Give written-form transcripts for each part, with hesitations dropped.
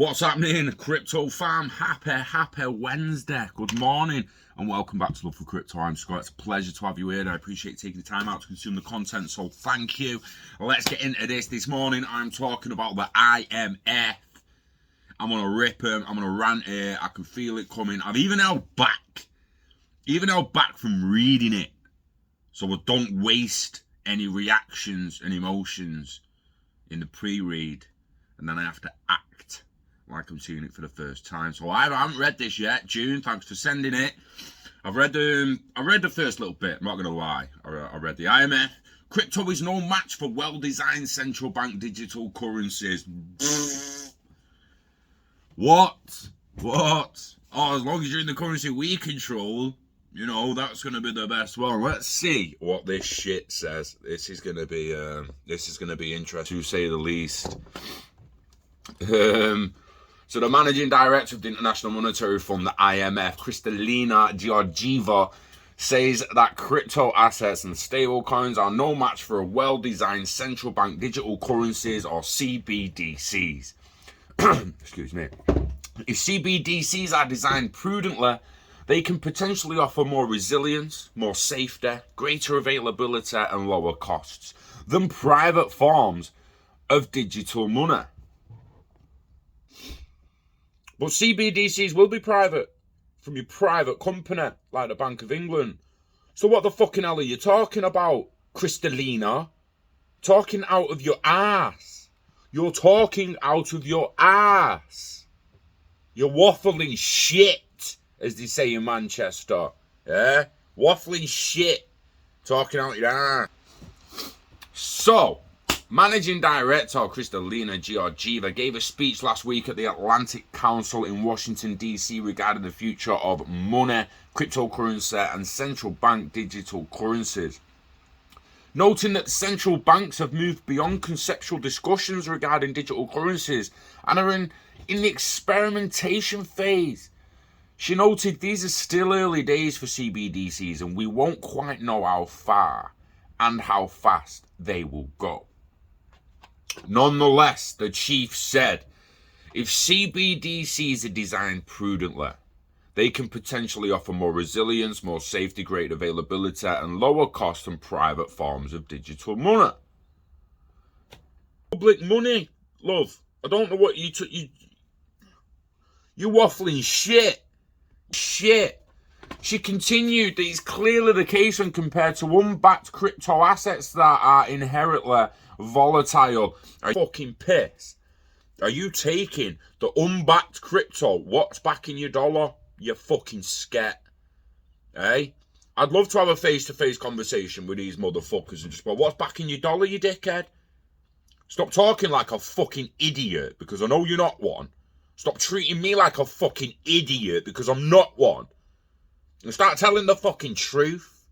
What's happening, Crypto fam? Happy Wednesday. Good morning and welcome back to Love for Crypto. I'm Scott. It's a pleasure to have you here. I appreciate taking the time out to consume the content, so thank you. Let's get into this. This morning I'm talking about the IMF. I'm going to rip them. I'm going to rant here. I can feel it coming. I've even held back from reading it, so I don't waste any reactions and emotions in the pre-read, and then I have to act like I'm seeing it for the first time. So I haven't read this yet. June, thanks for sending it. I read the first little bit. I'm not gonna lie. I read the IMF. Crypto is no match for well-designed central bank digital currencies. What? Oh, as long as you're in the currency we control, you know, that's gonna be the best one. Let's see what this shit says. This is gonna be interesting, to say the least. So the managing director of the International Monetary Fund, the IMF, Kristalina Georgieva, says that crypto assets and stablecoins are no match for a well-designed central bank digital currencies, or CBDCs. Excuse me. If CBDCs are designed prudently, they can potentially offer more resilience, more safety, greater availability and lower costs than private forms of digital money. But CBDCs will be private, from your private company, like the Bank of England. So what the fucking hell are you talking about, Kristalina? Talking out of your ass. You're talking out of your ass. You're waffling shit, as they say in Manchester. Yeah? Waffling shit. Talking out your ass. So, Managing Director Kristalina Georgieva gave a speech last week at the Atlantic Council in Washington D.C. regarding the future of money, cryptocurrency and central bank digital currencies, noting that central banks have moved beyond conceptual discussions regarding digital currencies and are in the experimentation phase. She noted these are still early days for CBDCs and we won't quite know how far and how fast they will go. Nonetheless, the chief said, if CBDCs are designed prudently, they can potentially offer more resilience, more safety, greater availability, and lower cost than private forms of digital money. Public money, love. I don't know what you waffling shit. She continued that it's clearly the case when compared to unbacked crypto assets that are inherently volatile. Are you fucking pissed? Are you taking the unbacked crypto? What's backing your dollar? You fucking scat. Hey? I'd love to have a face-to-face conversation with these motherfuckers and just go, what's backing your dollar, you dickhead? Stop talking like a fucking idiot, because I know you're not one. Stop treating me like a fucking idiot, because I'm not one. And start telling the fucking truth.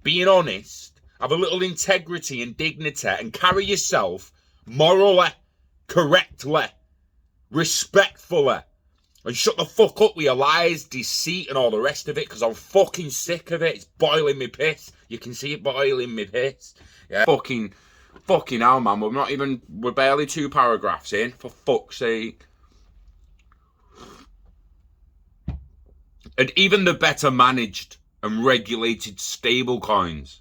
Being honest. Have a little integrity and dignity and carry yourself morally, correctly, respectfully. And shut the fuck up with your lies, deceit and all the rest of it, because I'm fucking sick of it. It's boiling me piss. You can see it boiling me piss. Yeah. Fucking hell, man. We're barely 2 paragraphs in, for fuck's sake. And even the better managed and regulated stablecoins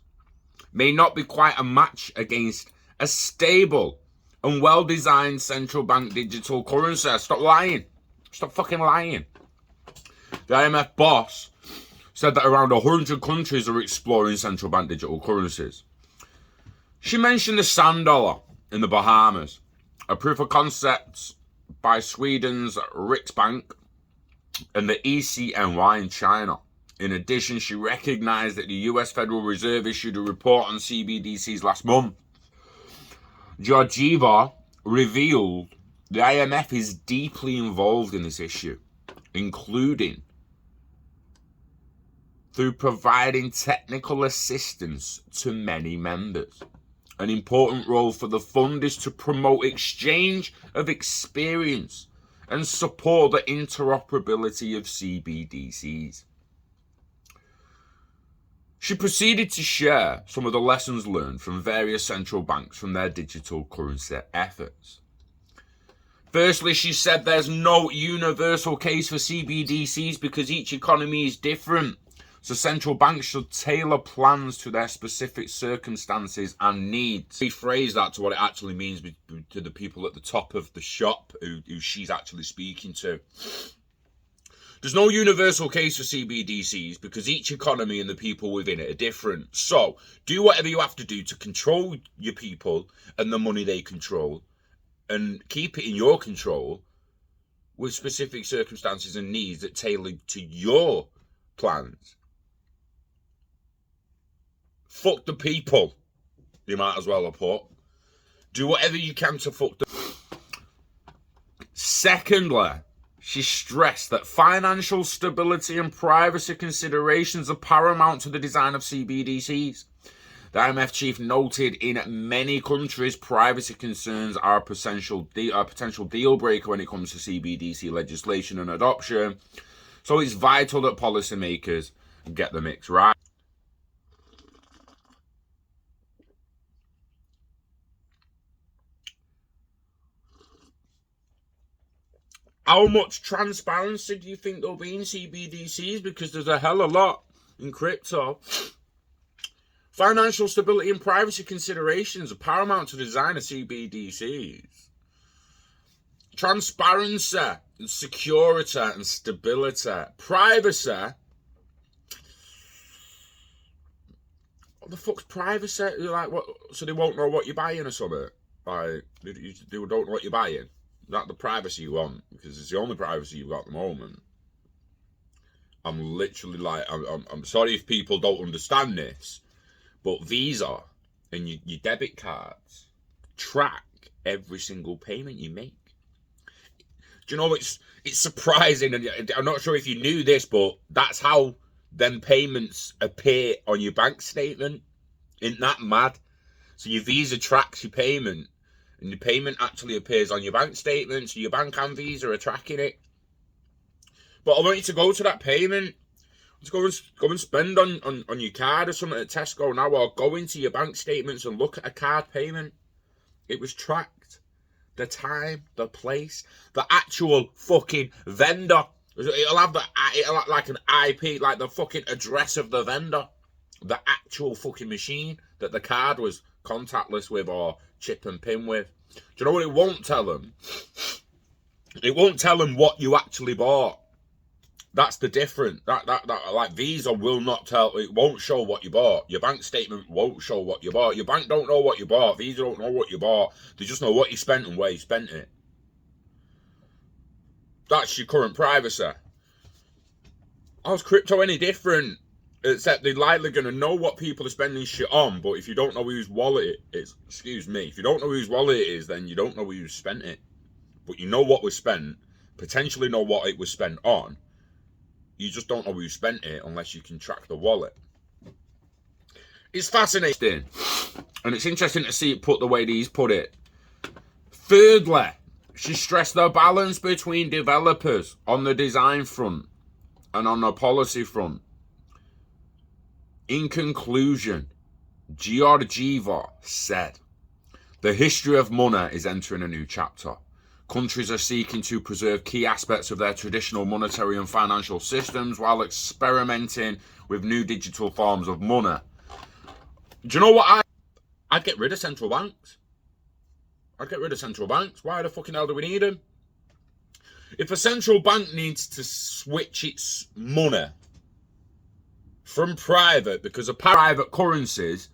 may not be quite a match against a stable and well-designed central bank digital currency. Stop lying. Stop fucking lying. The IMF boss said that around 100 countries are exploring central bank digital currencies. She mentioned the sand dollar in the Bahamas, a proof of concept by Sweden's Riksbank and the ECNY in China. In addition, she recognized that the US Federal Reserve issued a report on CBDCs last month. Georgieva revealed the IMF is deeply involved in this issue, including through providing technical assistance to many members. An important role for the fund is to promote exchange of experience and support the interoperability of CBDCs. She proceeded to share some of the lessons learned from various central banks from their digital currency efforts. Firstly, she said there's no universal case for CBDCs because each economy is different. So central banks should tailor plans to their specific circumstances and needs. Rephrase that to what it actually means to the people at the top of the shop who she's actually speaking to. There's no universal case for CBDCs because each economy and the people within it are different. So do whatever you have to do to control your people and the money they control, and keep it in your control with specific circumstances and needs that tailor to your plans. Fuck the people, you might as well have put. Do whatever you can to fuck the... Secondly, she stressed that financial stability and privacy considerations are paramount to the design of CBDCs. The IMF chief noted in many countries, privacy concerns are a potential deal breaker when it comes to CBDC legislation and adoption. So it's vital that policymakers get the mix right. How much transparency do you think there'll be in CBDCs? Because there's a hell of a lot in crypto. Financial stability and privacy considerations are paramount to the design of CBDCs. Transparency and security and stability. Privacy. What the fuck's privacy? You're like, what? So they won't know what you're buying or something? Like, they don't know what you're buying. That's the privacy you want, because it's the only privacy you've got at the moment. I'm literally like, I'm sorry if people don't understand this, but Visa and your debit cards track every single payment you make. Do you know, it's surprising, and I'm not sure if you knew this, but that's how them payments appear on your bank statement. Isn't that mad? So your Visa tracks your payment, and the payment actually appears on your bank statement, so your bank and Visa are tracking it. But I want you to go to that payment. Let's go and spend on your card or something at Tesco now, or go into your bank statements and look at a card payment. It was tracked. The time, the place, the actual fucking vendor. It'll have like an IP, like the fucking address of the vendor. The actual fucking machine that the card was contactless with or chip and pin with. Do you know what it won't tell them? It won't tell them what you actually bought. That's the difference. That like Visa will not tell. It won't show what you bought. Your bank statement won't show what you bought. Your bank don't know what you bought. Visa don't know what you bought. They just know what you spent and where you spent it. That's your current privacy. How's crypto any different? Except they're likely going to know what people are spending shit on, but if you don't know whose wallet it is, excuse me, if you don't know whose wallet it is, then you don't know who spent it. But you know what was spent, potentially know what it was spent on. You just don't know who spent it unless you can track the wallet. It's fascinating. And it's interesting to see it put the way these put it. Thirdly, she stressed the balance between developers on the design front and on the policy front. In conclusion, Georgieva said, the history of money is entering a new chapter. Countries are seeking to preserve key aspects of their traditional monetary and financial systems while experimenting with new digital forms of money. Do you know what I'd get rid of central banks. I'd get rid of central banks. Why the fucking hell do we need them? If a central bank needs to switch its money from private, because of private currencies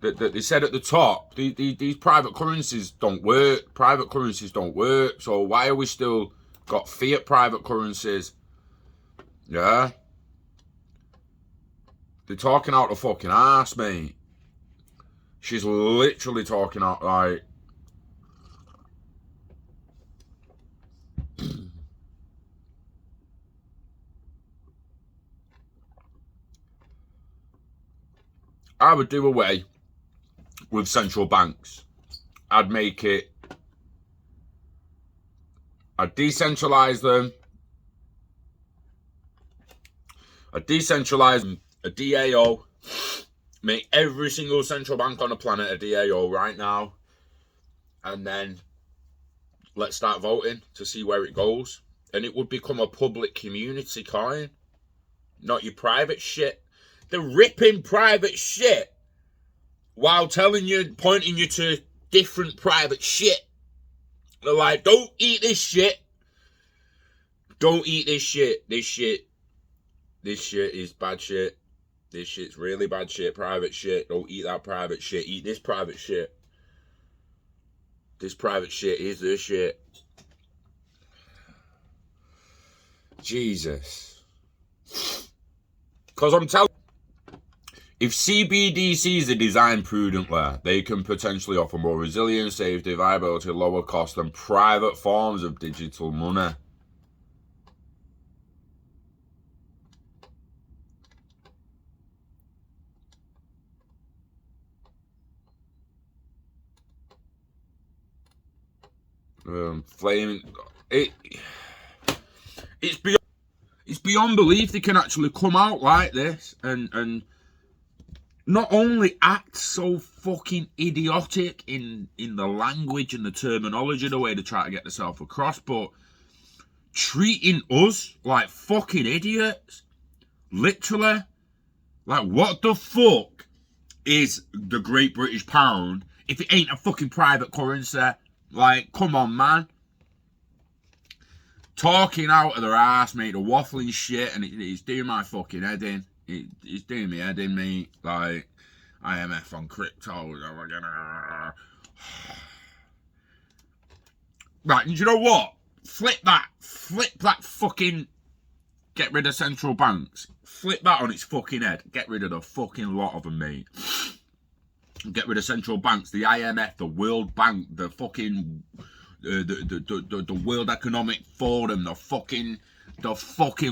that they said at the top, these private currencies don't work. Private currencies don't work. So why are we still got fiat private currencies? Yeah. They're talking out the fucking ass, mate. She's literally talking out like... I would do away with central banks. I'd make it... I'd decentralize them. I'd decentralize them, a DAO. Make every single central bank on the planet a DAO right now. And then let's start voting to see where it goes. And it would become a public community coin, not your private shit. They're ripping private shit while telling you, pointing you to different private shit. They're like, don't eat this shit. Don't eat this shit. This shit is bad shit. This shit's really bad shit. Private shit. Don't eat that private shit. Eat this private shit. This private shit is the shit. Jesus. Because I'm telling you, if CBDCs are designed prudently, they can potentially offer more resilience, safety, viability, lower cost than private forms of digital money. It's beyond belief they can actually come out like this and not only act so fucking idiotic in the language and the terminology, the way they try to get themselves across, but treating us like fucking idiots. Literally. Like, what the fuck is the Great British Pound if it ain't a fucking private currency? Like, come on, man. Talking out of their ass, mate, the waffling shit, and it's doing my fucking head in. It's doing me head in, mate. Like, IMF on crypto. Right, and you know what? Flip that fucking... Get rid of central banks. Flip that on its fucking head. Get rid of the fucking lot of them, mate. Get rid of central banks, the IMF, the World Bank, the fucking... The World Economic Forum, the fucking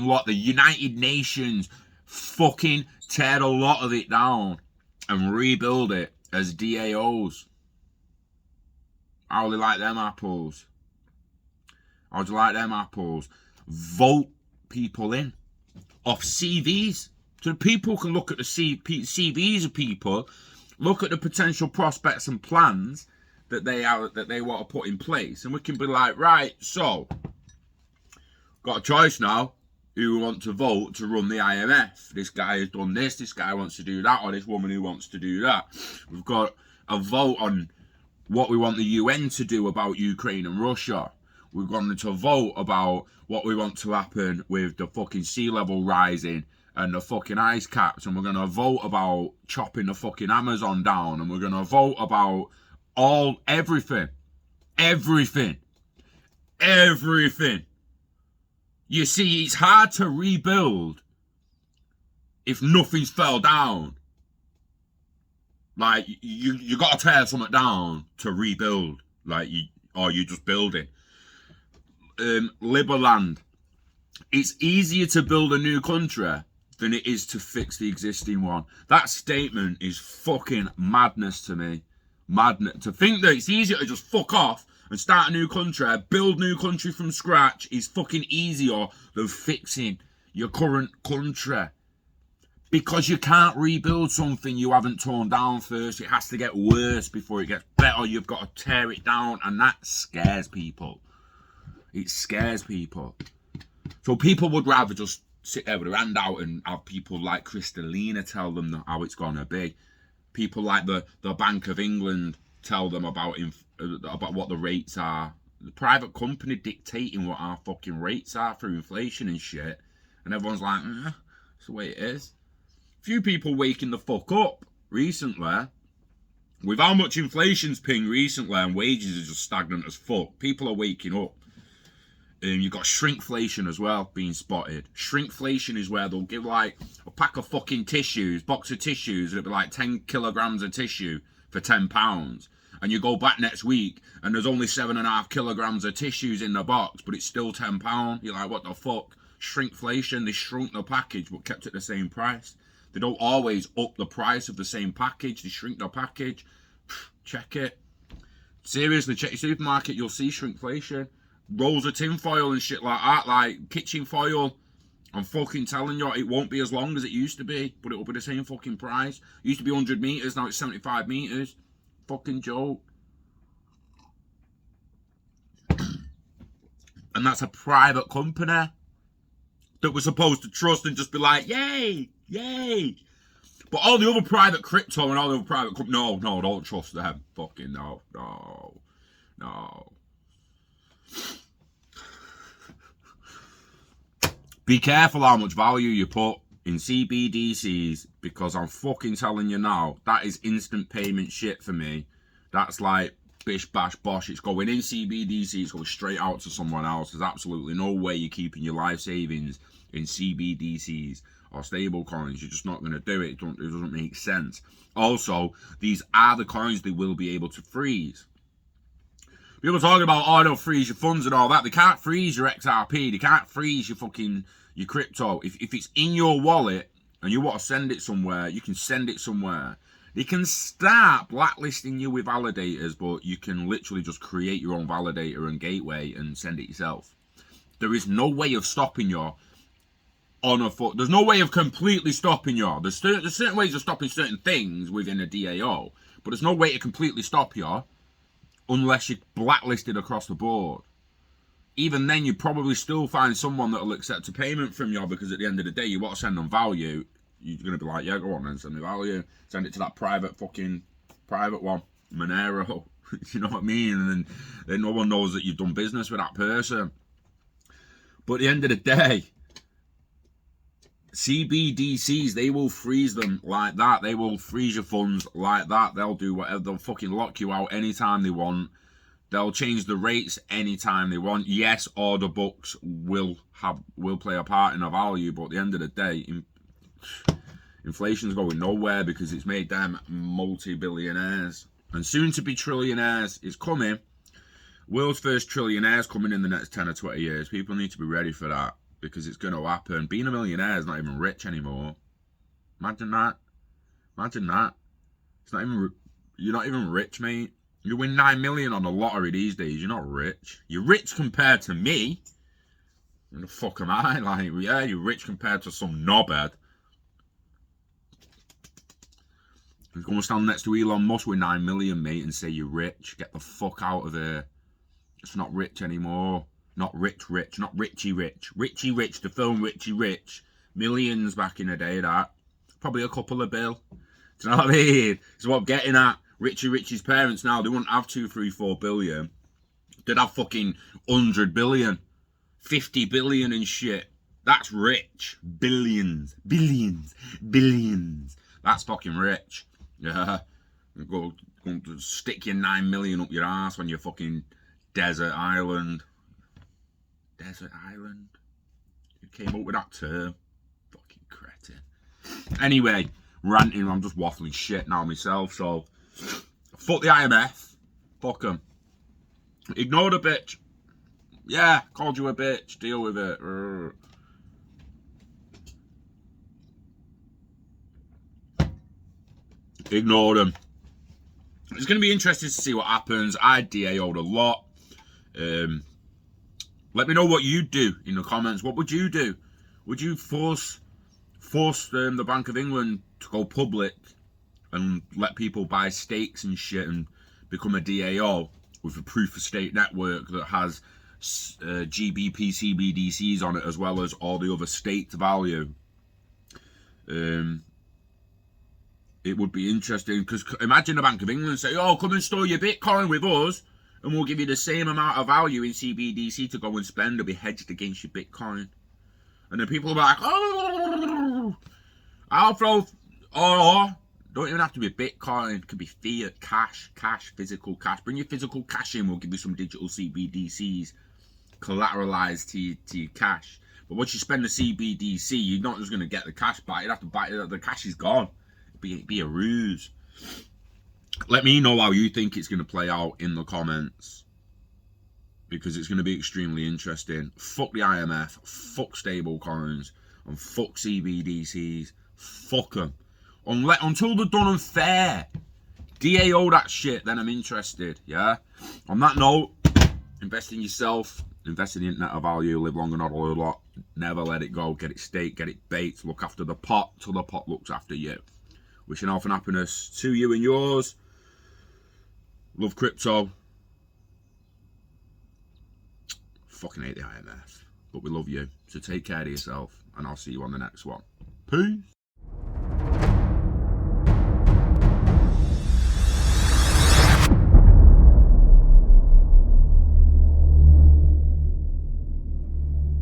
lot, the United Nations, fucking tear a lot of it down and rebuild it as DAOs. How do you like them apples? How do you like them apples? Vote people in off CVs, so the people can look at the CVs of people, look at the potential prospects and plans that they want to put in place, and we can be like, right, so got a choice now who we want to vote to run the IMF. This guy has done this guy wants to do that, or this woman who wants to do that. We've got a vote on what we want the UN to do about Ukraine and Russia. We're going to vote about what we want to happen with the fucking sea level rising and the fucking ice caps, and we're going to vote about chopping the fucking Amazon down, and we're going to vote about everything. You see, it's hard to rebuild if nothing's fell down. Like, you got to tear something down to rebuild. Like, you're just building. Liberland. It's easier to build a new country than it is to fix the existing one. That statement is fucking madness to me. Madness. To think that it's easier to just fuck off and start a new country, build new country from scratch, is fucking easier than fixing your current country. Because you can't rebuild something you haven't torn down first. It has to get worse before it gets better. You've got to tear it down, and that scares people. It scares people. So people would rather just sit there with their hand out and have people like Kristalina tell them how it's going to be. People like the Bank of England tell them about what the rates are. The private company dictating what our fucking rates are through inflation and shit. And everyone's like, that's the way it is. Few people waking the fuck up recently. With how much inflation's pinged recently and wages are just stagnant as fuck, people are waking up. You've got shrinkflation as well being spotted. Shrinkflation is where they'll give like a pack of fucking tissues, box of tissues, and it'll be like 10 kilograms of tissue for £10. And you go back next week and there's only 7.5 kilograms of tissues in the box, but it's still £10. You're like, what the fuck? Shrinkflation, they shrunk the package but kept it the same price. They don't always up the price of the same package, they shrink the package. Check it. Seriously, check your supermarket, you'll see shrinkflation. Rolls of tin foil and shit like that, like kitchen foil. I'm fucking telling you, it won't be as long as it used to be, but it'll be the same fucking price. It used to be 100 metres, now it's 75 metres. Fucking joke. And that's a private company that we're supposed to trust and just be like, yay, yay. But all the other private crypto and all the other private companies, no, don't trust them. Fucking no. Be careful how much value you put in CBDCs, because I'm fucking telling you now, that is instant payment shit for me. That's like bish bash bosh. It's going in CBDC, it's going straight out to someone else. There's absolutely no way you're keeping your life savings in CBDCs or stablecoins. You're just not going to do it. It doesn't make sense. Also, these are the coins they will be able to freeze. People talking about, oh, they'll freeze your funds and all that. They can't freeze your XRP. They can't freeze your crypto. If it's in your wallet and you want to send it somewhere, you can send it somewhere. They can start blacklisting you with validators, but you can literally just create your own validator and gateway and send it yourself. There is no way of stopping you on a foot. There's no way of completely stopping you. There's certain ways of stopping certain things within a DAO, but there's no way to completely stop you unless you're blacklisted across the board. Even then, you probably still find someone that will accept a payment from you, because at the end of the day, you want to send them value. You're going to be like, yeah, go on then, send me value. Send it to that private one, Monero. You know what I mean? And then no one knows that you've done business with that person. But at the end of the day, CBDCs, they will freeze them like that. They will freeze your funds like that. They'll do whatever. They'll fucking lock you out anytime they want. They'll change the rates anytime they want. Yes, order books will play a part in the value, but at the end of the day, inflation's going nowhere, because it's made them multi-billionaires. And soon to be trillionaires is coming. World's first trillionaires coming in the next 10 or 20 years. People need to be ready for that, because it's going to happen. Being a millionaire is not even rich anymore. Imagine that. It's not even. You're not even rich, mate. You win 9 million on the lottery these days. You're not rich. You're rich compared to me. Who the fuck am I? Like, yeah, you're rich compared to some knobhead. You're going to stand next to Elon Musk with 9 million, mate, and say you're rich. Get the fuck out of here. It's not rich anymore. Not rich. Not Richie Rich. Richie Rich, the film Richie Rich. Millions back in the day, that. Probably a couple of bill. Do you know what I mean? It's what I'm getting at. Richie Rich's parents now, they wouldn't have 2, 3, 4 billion. They'd have fucking 100 billion. 50 billion and shit. That's rich. Billions. That's fucking rich. Yeah. Go to stick your 9 million up your ass on your fucking desert island. Desert island? Who came up with that term? Fucking cretin. Anyway, ranting, I'm just waffling shit now myself, so fuck the IMF. Fuck them. Ignore the bitch. Yeah, called you a bitch. Deal with it. Ignore them. It's going to be interesting to see what happens. I DAO'd a lot. Let me know what you'd do in the comments. What would you do? Would you force the Bank of England to go public and let people buy stakes and shit and become a DAO with a proof of stake network that has GBP CBDCs on it, as well as all the other staked value? It would be interesting, because imagine the Bank of England say, oh, come and store your Bitcoin with us and we'll give you the same amount of value in CBDC to go and spend. It'll be hedged against your Bitcoin. And then people will be like, oh, I'll throw, or don't even have to be Bitcoin. It could be fiat, cash, physical cash. Bring your physical cash in. We'll give you some digital CBDCs collateralized to your cash. But once you spend the CBDC, you're not just going to get the cash back. You'd have to buy it. The cash is gone. It'd be a ruse. Let me know how you think it's going to play out in the comments, because it's going to be extremely interesting. Fuck the IMF. Fuck stablecoins. And fuck CBDCs. Fuck them. Until they're done and fair. DAO that shit, then I'm interested, yeah? On that note, invest in yourself, invest in the internet of value, live long and not a lot, never let it go, get it staked, get it baked, look after the pot till the pot looks after you. Wishing health and happiness to you and yours. Love crypto. fucking hate the IMF. But we love you. So take care of yourself, and I'll see you on the next one. Peace.